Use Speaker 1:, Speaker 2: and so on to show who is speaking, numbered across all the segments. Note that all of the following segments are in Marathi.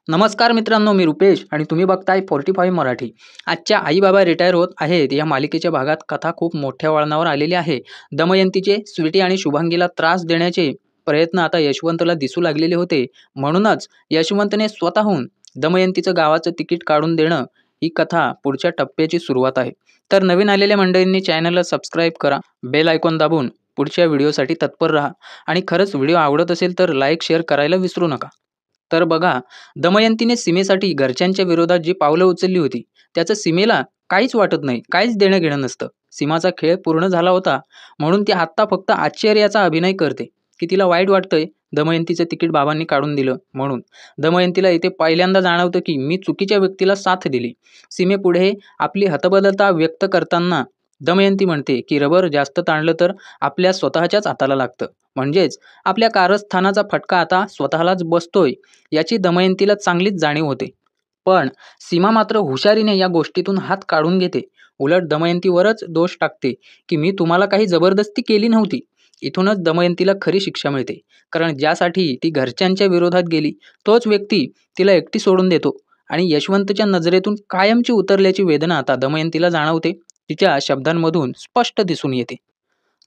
Speaker 1: नमस्कार मित्रांनो, मी रुपेश आणि तुम्ही बघताय 45 मराठी. आजच्या आई बाबा रिटायर होत आहेत या मालिकेच्या भागात कथा खूप मोठ्या वळणावर आलेली आहे. दमयंतीचे स्वीटी आणि शुभांगीला त्रास देण्याचे प्रयत्न आता यशवंतला दिसू लागलेले होते. म्हणूनच यशवंतने स्वतःहून दमयंतीचं गावाचं तिकीट काढून देणं ही कथा पुढच्या टप्प्याची सुरुवात आहे. तर नवीन आलेल्या मंडळींनी चॅनलला सबस्क्राईब करा, बेल आयकॉन दाबून पुढच्या व्हिडिओसाठी तत्पर राहा आणि खरंच व्हिडिओ आवडत असेल तर लाईक शेअर करायला विसरू नका. तर बघा, दमयंतीने सीमेसाठी घरच्यांच्या विरोधात जी पावलं उचलली होती त्याचं सीमेला काहीच वाटत नाही, काहीच देणं घेणं नसतं. सीमाचा खेळ पूर्ण झाला होता म्हणून ती आत्ता फक्त आश्चर्याचा अभिनय करते की तिला वाईट वाटतंय दमयंतीचं तिकीट बाबांनी काढून दिलं म्हणून. दमयंतीला इथे पहिल्यांदा जाणवतं की मी चुकीच्या व्यक्तीला साथ दिली. सीमेपुढे आपली हतबलता व्यक्त करताना दमयंती म्हणते की रबर जास्त ताणलं तर आपल्या स्वतःच्याच हाताला लागतं, म्हणजेच आपल्या कारस्थानाचा फटका आता स्वतःलाच बसतोय याची दमयंतीला चांगलीच जाणीव होते. पण सीमा मात्र हुशारीने या गोष्टीतून हात काढून घेते. उलट दमयंतीवरच दोष टाकते की मी तुम्हाला काही जबरदस्ती केली नव्हती. इथूनच दमयंतीला खरी शिक्षा मिळते, कारण ज्यासाठी ती घरच्यांच्या विरोधात गेली तोच व्यक्ती तिला एकटी सोडून देतो आणि यशवंतच्या नजरेतून कायमची उतरल्याची वेदना आता दमयंतीला जाणवते. तिच्या शब्दांमधून स्पष्ट दिसून येते.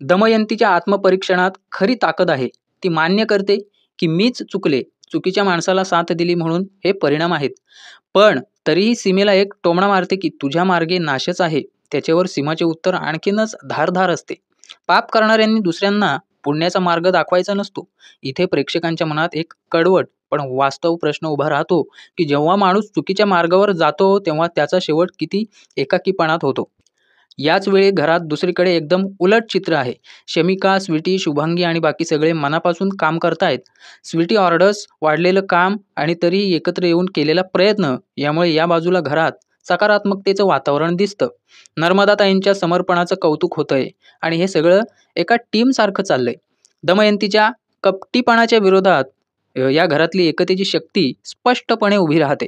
Speaker 1: दमयंतीच्या आत्मपरीक्षणात खरी ताकद आहे. ती मान्य करते की मीच चुकले, चुकीच्या माणसाला साथ दिली म्हणून हे परिणाम आहेत. पण तरीही सीमेला एक टोमणा मारते की तुझ्या मार्गे नाशच आहे. त्याच्यावर सीमाचे उत्तर आणखीनच धारदार असते. पाप करणाऱ्यांनी दुसऱ्यांना पुण्याचा मार्ग दाखवायचा नसतो. इथे प्रेक्षकांच्या मनात एक कडवट पण वास्तव प्रश्न उभा राहतो की जेव्हा माणूस चुकीच्या मार्गावर जातो तेव्हा त्याचा शेवट किती एकाकीपणात होतो. याच वेळी घरात दुसरीकडे एकदम उलट चित्र आहे. शमिका, स्वीटी, शुभांगी आणि बाकी सगळे मनापासून काम करतायत. स्वीटी ऑर्डर्स, वाढलेलं काम आणि तरीही एकत्र येऊन केलेला प्रयत्न यामुळे या बाजूला घरात सकारात्मकतेचं वातावरण दिसतं. नर्मदाताईंच्या समर्पणाचं कौतुक होतंय आणि हे सगळं एका टीमसारखं चाललंय. दमयंतीच्या कपटीपणाच्या विरोधात या घरातली एकतेची शक्ती स्पष्टपणे उभी राहते.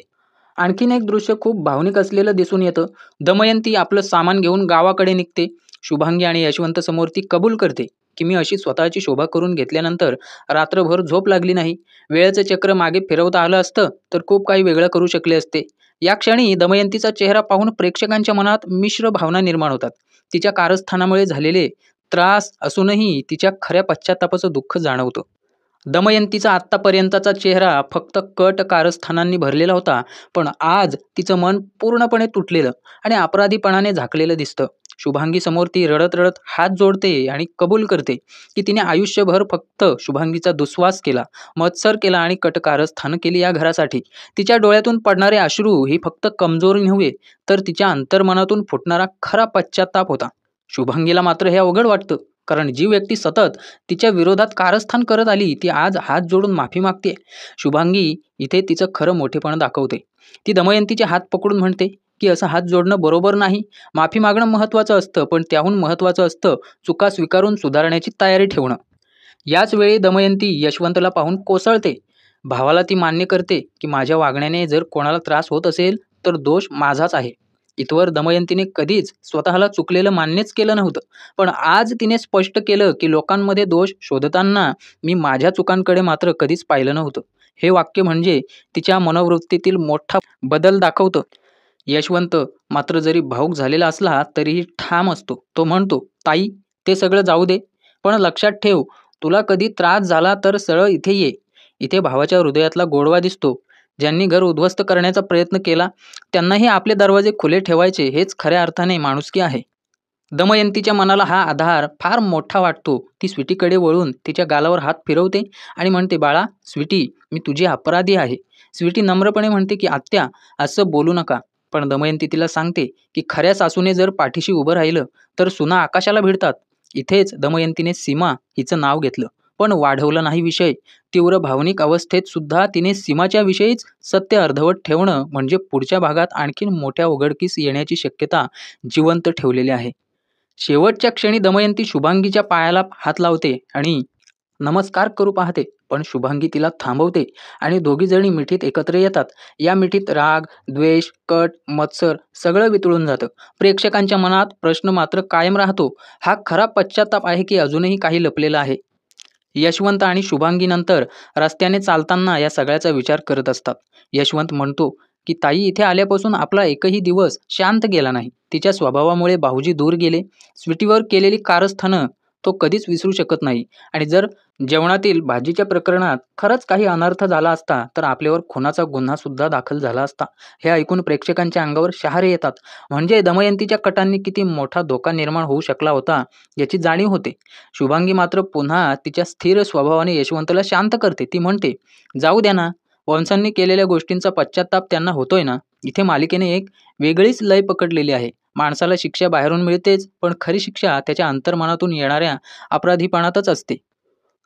Speaker 1: आणखीन एक दृश्य खूप भावनिक असलेलं दिसून येतं. दमयंती आपलं सामान घेऊन गावाकडे निघते. शुभांगी आणि यशवंत समोर ती कबूल करते की मी अशी स्वतःची शोभा करून घेतल्यानंतर रात्रभर झोप लागली नाही. वेळेचं चक्र मागे फिरवता आलं असतं तर खूप काही वेगळं करू शकले असते. या क्षणी दमयंतीचा चेहरा पाहून प्रेक्षकांच्या मनात मिश्र भावना निर्माण होतात. तिच्या कारस्थानामुळे झालेले त्रास असूनही तिच्या खऱ्या पश्चात्तापाचं दुःख जाणवतं. दमयंतीचा आत्तापर्यंतचा चेहरा फक्त कट कारस्थानांनी भरलेला होता, पण आज तिचं मन पूर्णपणे तुटलेलं आणि अपराधीपणाने झाकलेलं दिसतं. शुभांगी समोर ती रडत रडत हात जोडते आणि कबूल करते की तिने आयुष्यभर फक्त शुभांगीचा दुस्वास केला, मत्सर केला आणि कट कारस्थानं केली या घरासाठी. तिच्या डोळ्यातून पडणारे अश्रू ही फक्त कमजोरी नव्हे तर तिच्या अंतर्मनातून फुटणारा खरा पश्चात्ताप होता. शुभांगीला मात्र हे अवघड वाटतं, कारण जी व्यक्ती सतत तिच्या विरोधात कारस्थान करत आली ती आज हात जोडून माफी मागते. शुभांगी इथे तिचं खरं मोठेपण दाखवते. ती दमयंतीचे हात पकडून म्हणते की असं हात जोडणं बरोबर नाही. माफी मागणं महत्त्वाचं असतं, पण त्याहून महत्त्वाचं असतं चुका स्वीकारून सुधारण्याची तयारी ठेवणं. याच वेळी दमयंती यशवंतला पाहून कोसळते. भावाला ती मान्य करते की माझ्या वागण्याने जर कोणाला त्रास होत असेल तर दोष माझाच आहे. इथवर दमयंतीने कधीच स्वतःला चुकलेलं मान्यच केलं नव्हतं, पण आज तिने स्पष्ट केलं की लोकांमध्ये दोष शोधताना मी माझ्या चुकांकडे मात्र कधीच पाहिलं नव्हतं. हे वाक्य म्हणजे तिच्या मनोवृत्तीतील मोठा बदल दाखवतं. यशवंत मात्र जरी भावूक झालेला असला तरीही ठाम असतो. तो म्हणतो, ताई, ते सगळं जाऊ दे, पण लक्षात ठेव, तुला कधी त्रास झाला तर सरळ इथे ये. इथे भावाच्या हृदयातला गोडवा दिसतो. ज्यांनी घर उद्ध्वस्त करण्याचा प्रयत्न केला त्यांनाही आपले दरवाजे खुले ठेवायचे हेच खऱ्या अर्थाने माणुसकी आहे. दमयंतीच्या मनाला हा आधार फार मोठा वाटतो. ती स्वीटीकडे वळून तिच्या गालावर हात फिरवते आणि म्हणते, बाळा, स्वीटी, मी तुझी अपराधी आहे. स्वीटी नम्रपणे म्हणते की आत्या, असं बोलू नका. पण दमयंती तिला सांगते की खऱ्या सासूने जर पाठीशी उभं राहिलं तर सुना आकाशाला भिडतात. इथेच दमयंतीने सीमा हिचं नाव घेतलं, पण वाढवलं नाही विषय. तीव्र भावनिक अवस्थेत सुद्धा तिने सीमाच्या विषयीच सत्य अर्धवट ठेवणं म्हणजे पुढच्या भागात आणखीन मोठ्या उघडकीस येण्याची शक्यता जिवंत ठेवलेली आहे. शेवटच्या क्षणी दमयंती शुभांगीच्या पायाला हात लावते आणि नमस्कार करू पाहते, पण शुभांगी तिला थांबवते आणि दोघी जणी मिठीत एकत्र येतात. या मिठीत राग, द्वेष, कट, मत्सर सगळं वितळून जातं. प्रेक्षकांच्या मनात प्रश्न मात्र कायम राहतो, हा खरा पश्चात्ताप आहे की अजूनही काही लपलेला आहे. यशवंत आणि शुभांगीनंतर रस्त्याने चालताना या सगळ्याचा विचार करत असतात. यशवंत म्हणतो की ताई इथे आल्यापासून आपला एकही दिवस शांत गेला नाही. तिच्या स्वभावामुळे भाऊजी दूर गेले. स्वीटीवर केलेली कारस्थानं तो कधीच विसरू शकत नाही. आणि जर जेवणातील भाजीच्या प्रकरणात खरंच काही अनर्थ झाला असता तर आपल्यावर खुनाचा गुन्हा सुद्धा दाखल झाला असता. हे ऐकून प्रेक्षकांच्या अंगावर शहारे येतात. म्हणजे दमयंतीच्या कटांनी किती मोठा धोका निर्माण होऊ शकला होता याची जाणीव होते. शुभांगी मात्र पुन्हा तिच्या स्थिर स्वभावाने यशवंतला शांत करते. ती म्हणते, जाऊ द्या ना, वंशांनी केलेल्या गोष्टींचा पश्चाताप त्यांना होतोय ना. इथे मालिकेने एक वेगळीच लय पकडलेली आहे. माणसाला शिक्षा बाहेरून मिळतेच, पण खरी शिक्षा त्याच्या अंतर्मनातून येणाऱ्या अपराधीपणातच असते.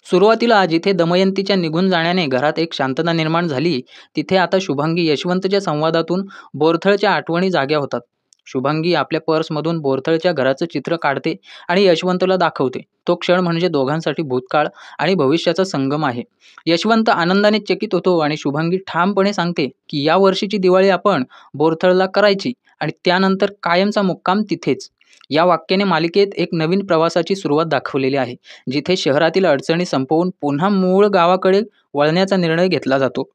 Speaker 1: सुरुवातीला जिथे दमयंतीच्या निघून जाण्याने घरात एक शांतता निर्माण झाली, तिथे आता शुभांगी यशवंतच्या संवादातून बोरथळच्या आठवणी जाग्या होतात. शुभांगी आपल्या पर्समधून बोरथळच्या घराचं चित्र काढते आणि यशवंतला दाखवते. तो क्षण म्हणजे दोघांसाठी भूतकाळ आणि भविष्याचा संगम आहे. यशवंत आनंदाने चकित होतो आणि शुभांगी ठामपणे सांगते की या वर्षीची दिवाळी आपण बोरथळला करायची आणि त्यानंतर कायमचा मुक्काम तिथेच. या वाक्याने मालिकेत एक नवीन प्रवासाची सुरुवात दाखवलेली आहे, जिथे शहरातील अडचणी संपवून पुन्हा मूळ गावाकडे वळण्याचा निर्णय घेतला जातो.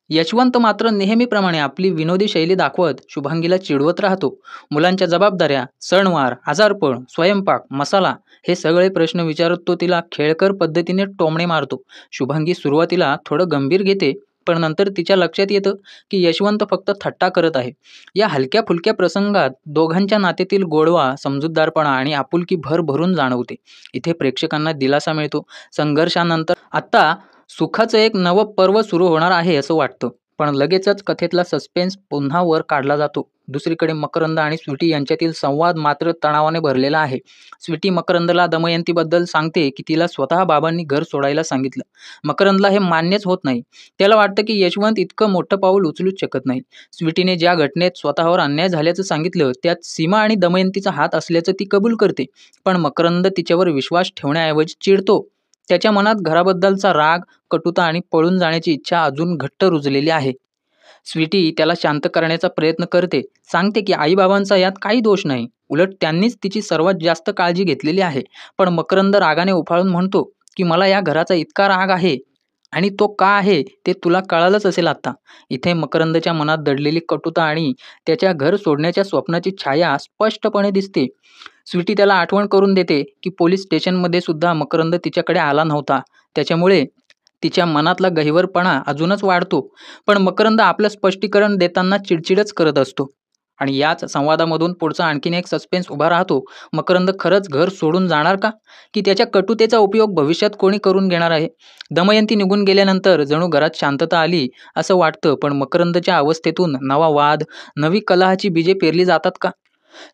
Speaker 1: यशवंत मात्र नेहमीप्रमाणे आपली विनोदी शैली दाखवत शुभांगीला चिडवत राहतो. मुलांच्या जबाबदाऱ्या, सणवार, आजारपण, स्वयंपाक, मसाला हे सगळे प्रश्न विचारत तो तिला खेळकर पद्धतीने टोमणे मारतो. शुभांगी सुरुवातीला थोडं गंभीर घेते, पण नंतर तिच्या लक्षात येतं की यशवंत फक्त थट्टा करत आहे. या हलक्या फुलक्या प्रसंगात दोघांच्या नात्यातील गोडवा, समजूतदारपणा आणि आपुलकी भरभरून जाणवते. इथे प्रेक्षकांना दिलासा मिळतो. संघर्षानंतर आता सुखाचं एक नवं पर्व सुरू होणार आहे असं वाटतं. पण लगेचच कथेतला सस्पेन्स पुन्हा वर काढला जातो. दुसरीकडे मकरंद आणि स्वीटी यांच्यातील संवाद मात्र तणावाने भरलेला आहे. स्वीटी मकरंदला दमयंतीबद्दल सांगते की तिला स्वतः बाबांनी घर सोडायला सांगितलं. मकरंदला हे मान्यच होत नाही. त्याला वाटतं की यशवंत इतकं मोठं पाऊल उचलूच शकत नाही. स्वीटीने ज्या घटनेत स्वतःवर अन्याय झाल्याचं सांगितलं त्यात सीमा आणि दमयंतीचा हात असल्याचं ती कबूल करते. पण मकरंद तिच्यावर विश्वास ठेवण्याऐवजी चिडतो. त्याच्या मनात घराबद्दलचा राग, कटुता आणि पळून जाण्याची इच्छा अजून घट्ट रुजलेली आहे. स्वीटी त्याला शांत करण्याचा प्रयत्न करते. सांगते की आईबाबांचा यात काही दोष नाही. उलट त्यांनीच तिची सर्वात जास्त काळजी घेतलेली आहे. पण मकरंद रागाने उफाळून म्हणतो की मला या घराचा इतका राग आहे आणि तो का आहे ते तुला कळालंच असेल आता. इथे मकरंदच्या मनात दडलेली कटुता आणि त्याच्या घर सोडण्याच्या स्वप्नाची छाया स्पष्टपणे दिसते. स्वीटी त्याला आठवण करून देते की पोलीस स्टेशनमध्ये सुद्धा मकरंद तिच्याकडे आला नव्हता. त्याच्यामुळे तिच्या मनातला गहिवरपणा अजूनच वाढतो. पण मकरंद आपलं स्पष्टीकरण देताना चिडचिडच करत असतो. आणि याच संवादामधून पुढचा आणखीन एक सस्पेन्स उभा राहतो. मकरंद खरंच घर सोडून जाणार का? की त्याच्या कटुतेचा उपयोग भविष्यात कोणी करून घेणार आहे? दमयंती निघून गेल्यानंतर जणू घरात शांतता आली असं वाटतं, पण मकरंदच्या अवस्थेतून नवा वाद, नवी कलहाची बीजे पेरली जातात का?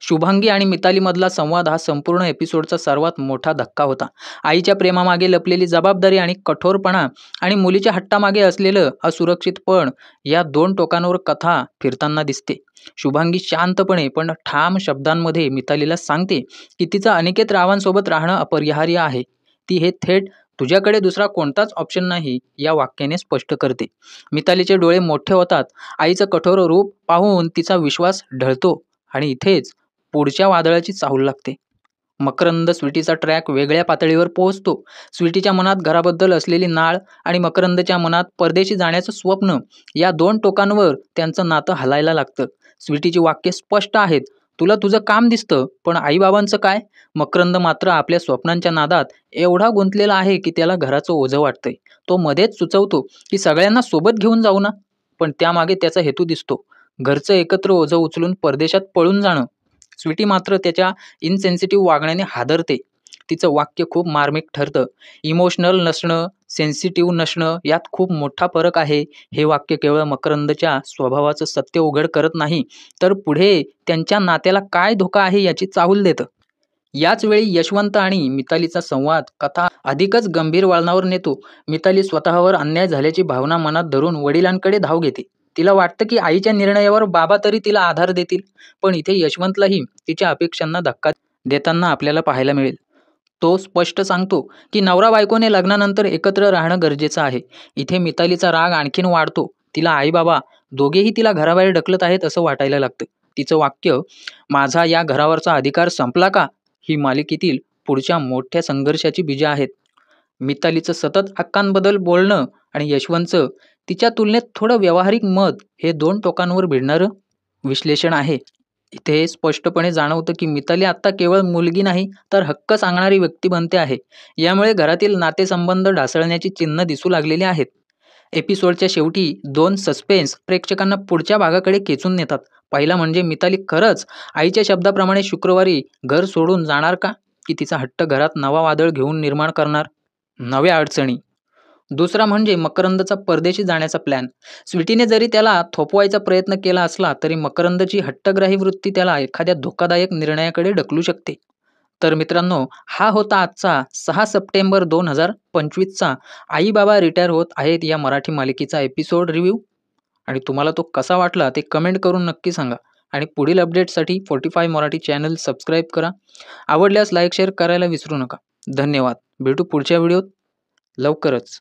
Speaker 1: शुभांगी आणि मितालीमधला संवाद हा संपूर्ण एपिसोडचा सर्वात मोठा धक्का होता. आईच्या प्रेमामागे लपलेली जबाबदारी आणि कठोरपणा आणि मुलीच्या हट्टामागे असलेलं असुरक्षितपण या दोन टोकांवर कथा फिरताना दिसते. शुभांगी शांतपणे पण ठाम शब्दांमध्ये मितालीला सांगते की तिचं अनिकेत रावांसोबत राहणं अपरिहार्य आहे. ती हे थेट तुझ्याकडे दुसरा कोणताच ऑप्शन नाही या वाक्याने स्पष्ट करते. मितालीचे डोळे मोठे होतात. आईचं कठोर रूप पाहून तिचा विश्वास ढळतो आणि इथेच पुढच्या वादळाची चाहूल लागते. मकरंद स्वीटीचा ट्रॅक वेगळ्या पातळीवर पोहोचतो. स्वीटीच्या मनात घराबद्दल असलेली नाळ आणि मकरंदच्या मनात परदेशी जाण्याचं स्वप्न या दोन टोकांवर त्यांचं नातं हलायला लागतं. स्वीटीची वाक्ये स्पष्ट आहेत. तुला तुझं काम दिसतं, पण आईबाबांचं काय? मकरंद मात्र आपल्या स्वप्नांच्या नादात एवढा गुंतलेला आहे की त्याला घराचं ओझं वाटतंय. तो मध्येच सुचवतो की सगळ्यांना सोबत घेऊन जाऊ ना, पण त्यामागे त्याचा हेतू दिसतो. घरचं एकत्र ओझं उचलून परदेशात पळून जाणं. स्वीटी मात्र त्याच्या इनसेन्सिटिव्ह वागण्याने हादरते. तिचं वाक्य खूप मार्मिक ठरतं. इमोशनल नसणं, सेन्सिटिव्ह नसणं यात खूप मोठा फरक आहे. हे वाक्य केवळ मकरंदच्या स्वभावाचं सत्य उघड करत नाही, तर पुढे त्यांच्या नात्याला काय धोका आहे याची चाहूल देतं. याच वेळी यशवंत आणि मितालीचा संवाद कथा अधिकच गंभीर वळणावर नेतो. मिताली स्वतःवर अन्याय झाल्याची भावना मनात धरून वडिलांकडे धाव घेते. तिला वाटतं की आईच्या निर्णयावर बाबा तरी तिला आधार देतील. पण इथे यशवंतलाही तिच्या अपेक्षांना धक्का देताना आपल्याला पाहायला मिळेल. तो स्पष्ट सांगतो की नवरा बायकोने लग्नानंतर एकत्र राहणं गरजेचं आहे. इथे मितालीचा राग आणखीन वाढतो. तिला आई बाबा दोघेही तिला घराबाहेर ढकलत आहेत असं वाटायला लागतं. तिचं वाक्य, माझा या घरावरचा अधिकार संपला का, ही मालिकेतील पुढच्या मोठ्या संघर्षाची बीजं आहेत. मितालीचं सतत हक्कांबद्दल बोलणं आणि यशवंतचं तिच्या तुलनेत थोडं व्यावहारिक मत हे दोन टोकांवर भिडणारं विश्लेषण आहे. इथे स्पष्टपणे जाणवतं की मिताली आता केवळ मुलगी नाही तर हक्क सांगणारी व्यक्ती बनते आहे. यामुळे घरातील नातेसंबंध ढासळण्याची चिन्ह दिसू लागलेली आहेत. एपिसोडच्या शेवटी दोन सस्पेन्स प्रेक्षकांना पुढच्या भागाकडे खेचून नेतात. पहिला म्हणजे मिताली खरंच आईच्या शब्दाप्रमाणे शुक्रवारी घर सोडून जाणार का, की तिचा हट्ट घरात नवा वादळ घेऊन निर्माण करणार नव्या अडचणी. दुसरा म्हणजे मकरंदचा परदेशी जाण्याचा प्लॅन. स्वीटीने जरी त्याला थोपवायचा प्रयत्न केला असला तरी मकरंदची हट्टग्राही वृत्ती त्याला एखाद्या धोकादायक निर्णयाकडे ढकलू शकते. तर मित्रांनो, हा होता आजचा 6 सप्टेंबर 2025चा आई बाबा रिटायर होत आहेत या मराठी मालिकेचा एपिसोड रिव्ह्यू. आणि तुम्हाला तो कसा वाटला ते कमेंट करून नक्की सांगा. आणि पुढील अपडेटसाठी 45 मराठी चॅनल सबस्क्राईब करा. आवडल्यास लाईक शेअर करायला विसरू नका. धन्यवाद. भेटू पुढच्या व्हिडिओत लवकरच.